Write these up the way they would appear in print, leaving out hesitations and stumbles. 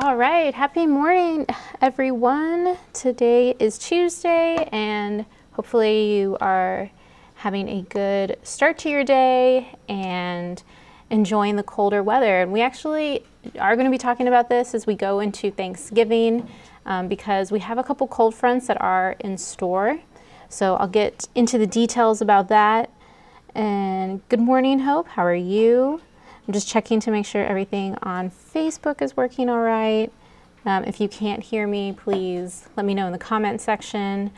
All right, happy morning, everyone. Today is Tuesday, and hopefully you are having a good start to your day and enjoying the colder weather. And we actually are going to be talking about this as we go into Thanksgiving because we have a couple cold fronts that are in store. So I'll get into the details about that. And good morning, Hope. How are you? I'm just checking to make sure everything on Facebook is working all right. If you can't hear me, please let me know in the comment section.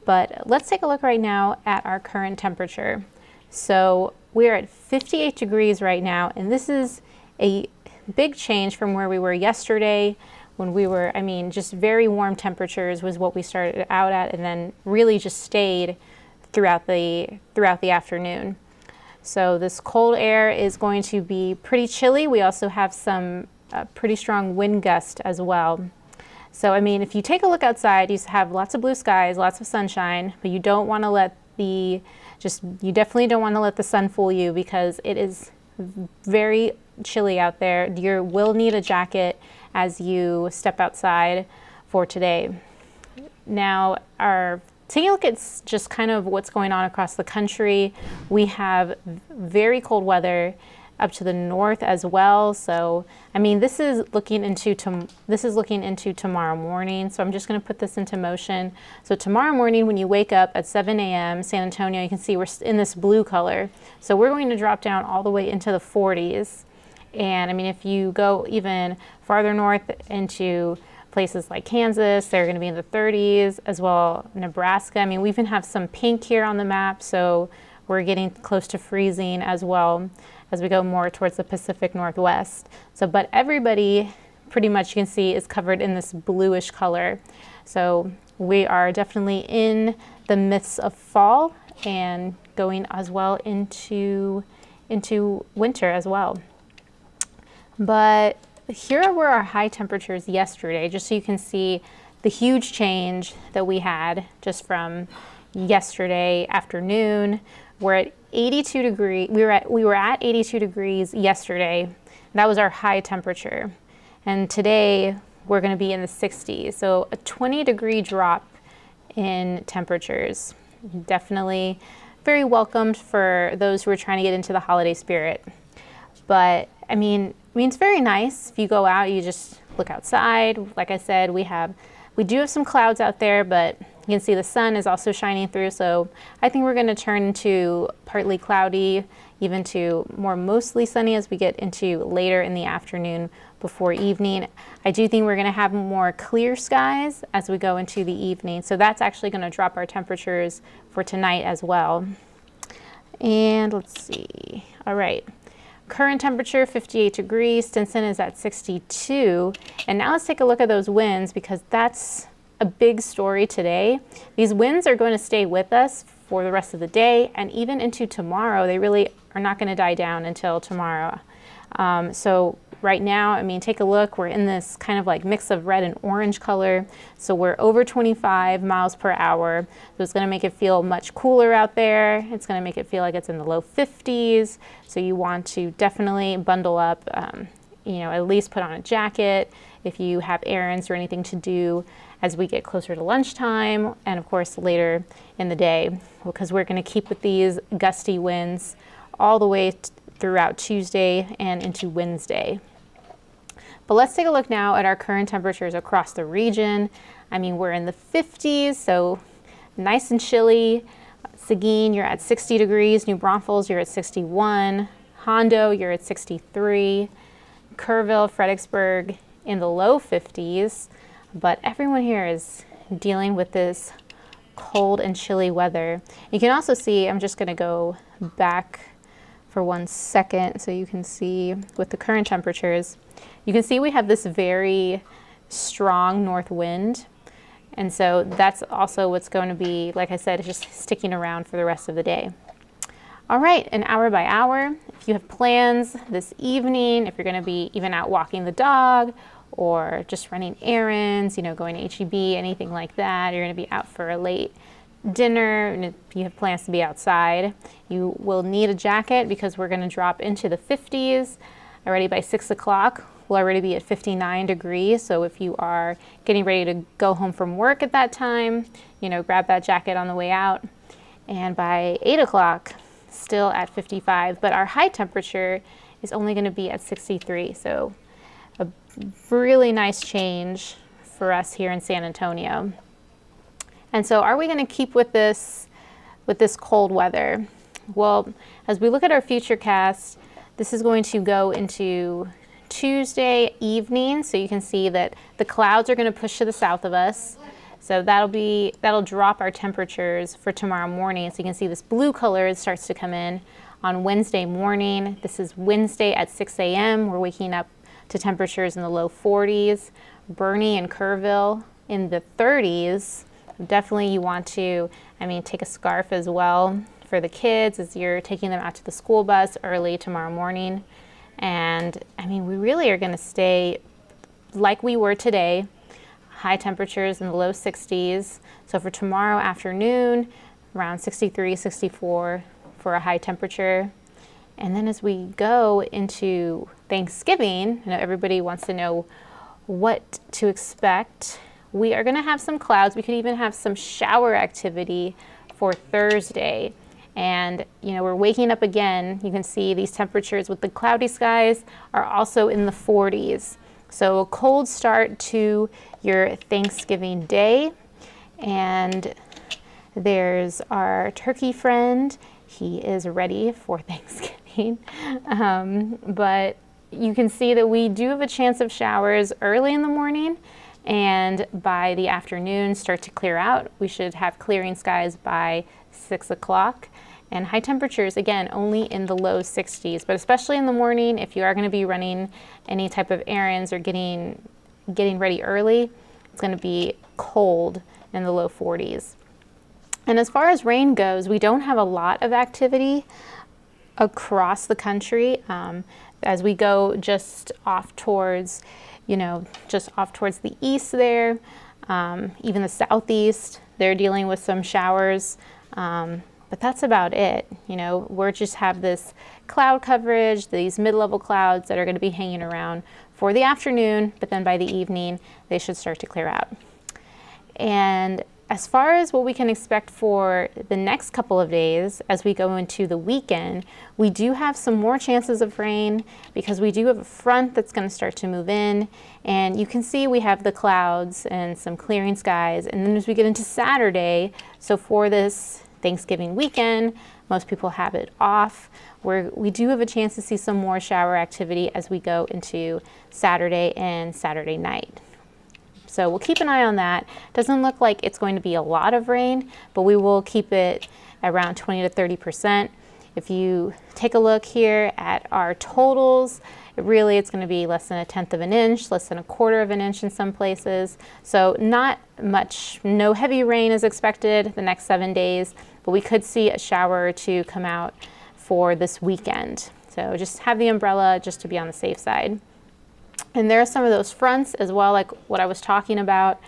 But let's take a look right now at our current temperature. So we're at 58 degrees right now, and this is a big change from where we were yesterday when we were, just very warm temperatures was what we started out at, and then really just stayed throughout the afternoon. So this cold air is going to be pretty chilly. We also have some pretty strong wind gust as well. So if you take a look outside, you have lots of blue skies, lots of sunshine, but you don't want to let you definitely don't want to let the sun fool you because it is very chilly out there. You will need a jacket as you step outside for today. Now, taking a look at just kind of what's going on across the country, we have very cold weather up to the north as well. So, this is looking into tomorrow morning. So I'm just going to put this into motion. So tomorrow morning, when you wake up at 7 a.m. San Antonio, you can see we're in this blue color. So we're going to drop down all the way into the 40s. And if you go even farther north into places like Kansas, they're going to be in the 30s, as well Nebraska. We even have some pink here on the map, so we're getting close to freezing as well as we go more towards the Pacific Northwest. So, but everybody pretty much you can see is covered in this bluish color. So we are definitely in the midst of fall and going as well into winter as well. But here were our high temperatures yesterday, just so you can see the huge change that we had just from yesterday afternoon. We're at 82 degrees. We were at 82 degrees yesterday. That was our high temperature. And today we're going to be in the 60s. So a 20-degree drop in temperatures. Definitely very welcomed for those who are trying to get into the holiday spirit. But it's very nice if you go out, you just look outside. Like I said, we do have some clouds out there, but you can see the sun is also shining through. So I think we're going to turn to partly cloudy, even to more mostly sunny as we get into later in the afternoon before evening. I do think we're going to have more clear skies as we go into the evening. So that's actually going to drop our temperatures for tonight as well. And let's see. All right. Current temperature, 58 degrees. Stinson is at 62. And now let's take a look at those winds because that's a big story today. These winds are going to stay with us for the rest of the day and even into tomorrow. They really are not going to die down until tomorrow. So right now, take a look. We're in this kind of like mix of red and orange color. So we're over 25 miles per hour. So it's going to make it feel much cooler out there. It's going to make it feel like it's in the low 50s. So you want to definitely bundle up, at least put on a jacket if you have errands or anything to do as we get closer to lunchtime and of course later in the day, because we're going to keep with these gusty winds all the way throughout Tuesday and into Wednesday. But let's take a look now at our current temperatures across the region. We're in the 50s, so nice and chilly. Seguin, you're at 60 degrees. New Braunfels, you're at 61. Hondo, you're at 63. Kerrville, Fredericksburg, in the low 50s. But everyone here is dealing with this cold and chilly weather. You can also see, I'm just going to go back for 1 second so you can see with the current temperatures. You can see we have this very strong north wind. And so that's also what's going to be, like I said, just sticking around for the rest of the day. All right, and hour by hour, if you have plans this evening, if you're going to be even out walking the dog or just running errands, going to H-E-B, anything like that, you're going to be out for a late dinner, and if you have plans to be outside, you will need a jacket because we're going to drop into the 50s already by 6 o'clock. will already be at 59 degrees. So if you are getting ready to go home from work at that time, you know, grab that jacket on the way out. And by 8 o'clock, still at 55, but our high temperature is only going to be at 63. So a really nice change for us here in San Antonio. And so are we going to keep with this cold weather? Well, as we look at our futurecast, this is going to go into Tuesday evening. So you can see that the clouds are going to push to the south of us. So that'll drop our temperatures for tomorrow morning. So you can see this blue color starts to come in on Wednesday morning. This is Wednesday at 6 a.m. We're waking up to temperatures in the low 40s. Bernie and Kerrville in the 30s. Definitely you want to, take a scarf as well for the kids as you're taking them out to the school bus early tomorrow morning. And we really are going to stay like we were today. High temperatures in the low 60s. So for tomorrow afternoon, around 63, 64 for a high temperature. And then as we go into Thanksgiving, everybody wants to know what to expect. We are going to have some clouds. We could even have some shower activity for Thursday. And, we're waking up again. You can see these temperatures with the cloudy skies are also in the 40s. So a cold start to your Thanksgiving day. And there's our turkey friend. He is ready for Thanksgiving. But you can see that we do have a chance of showers early in the morning, and by the afternoon start to clear out. We should have clearing skies by 6 o'clock. And high temperatures, again, only in the low 60s, but especially in the morning, if you are going to be running any type of errands or getting ready early, it's going to be cold in the low 40s. And as far as rain goes, we don't have a lot of activity across the country. As we go just off towards the east there, even the southeast, they're dealing with some showers. But that's about it. We're just have this cloud coverage, these mid-level clouds that are going to be hanging around for the afternoon, but then by the evening, they should start to clear out. And as far as what we can expect for the next couple of days, as we go into the weekend, we do have some more chances of rain because we do have a front that's going to start to move in. And you can see we have the clouds and some clearing skies. And then as we get into Saturday, so for this Thanksgiving weekend, most people have it off, where we do have a chance to see some more shower activity as we go into Saturday and Saturday night. So we'll keep an eye on that. Doesn't look like it's going to be a lot of rain, but we will keep it around 20 to 30%. If you take a look here at our totals, it's going to be less than 1/10 of an inch, less than 1/4 of an inch in some places. So not much, no heavy rain is expected the next 7 days, but we could see a shower or two come out for this weekend. So just have the umbrella just to be on the safe side. And there are some of those fronts as well, like what I was talking about.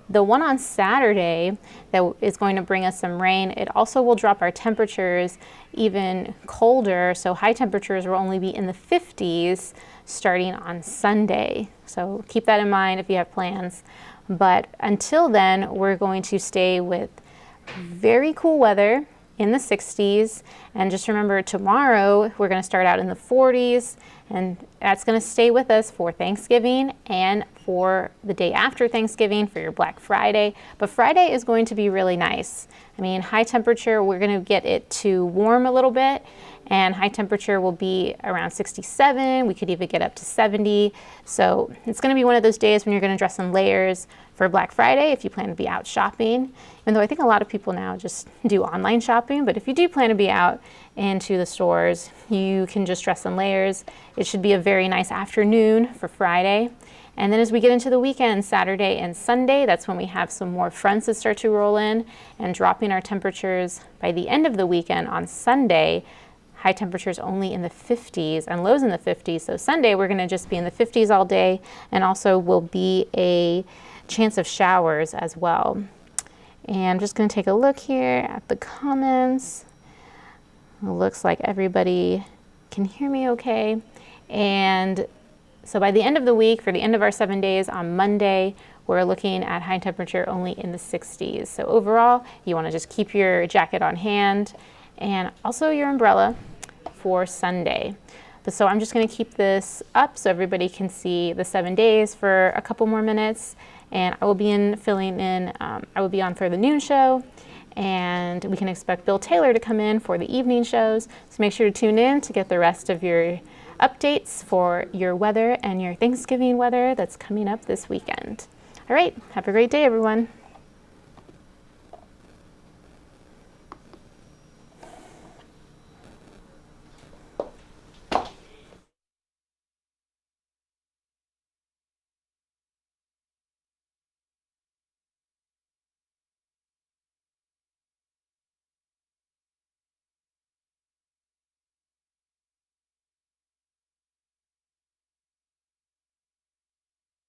The one on Saturday that is going to bring us some rain, it also will drop our temperatures even colder. So high temperatures will only be in the 50s starting on Sunday. So keep that in mind if you have plans. But until then, we're going to stay with very cool weather in the 60s. And just remember, tomorrow we're going to start out in the 40s, and that's going to stay with us for Thanksgiving and for the day after Thanksgiving for your Black Friday. But Friday is going to be really nice. High temperature, we're going to get it to warm a little bit, and high temperature will be around 67. We could even get up to 70. So it's going to be one of those days when you're going to dress in layers for Black Friday if you plan to be out shopping. Even though I think a lot of people now just do online shopping, but if you do plan to be out into the stores, you can just dress in layers. It should be a very nice afternoon for Friday. And then as we get into the weekend, Saturday and Sunday, that's when we have some more fronts that start to roll in and dropping our temperatures by the end of the weekend on Sunday. High temperatures only in the 50s and lows in the 50s. So Sunday, we're going to just be in the 50s all day, and also will be a chance of showers as well. And I'm just going to take a look here at the comments. It looks like everybody can hear me okay. And So by the end of the week, for the end of our 7 days on Monday, we're looking at high temperature only in the 60s. So overall, you want to just keep your jacket on hand and also your umbrella for Sunday. But so I'm just going to keep this up so everybody can see the 7 days for a couple more minutes. And I will be I will be on for the noon show, and we can expect Bill Taylor to come in for the evening shows. So make sure to tune in to get the rest of your updates for your weather and your Thanksgiving weather that's coming up this weekend. All right, have a great day, everyone.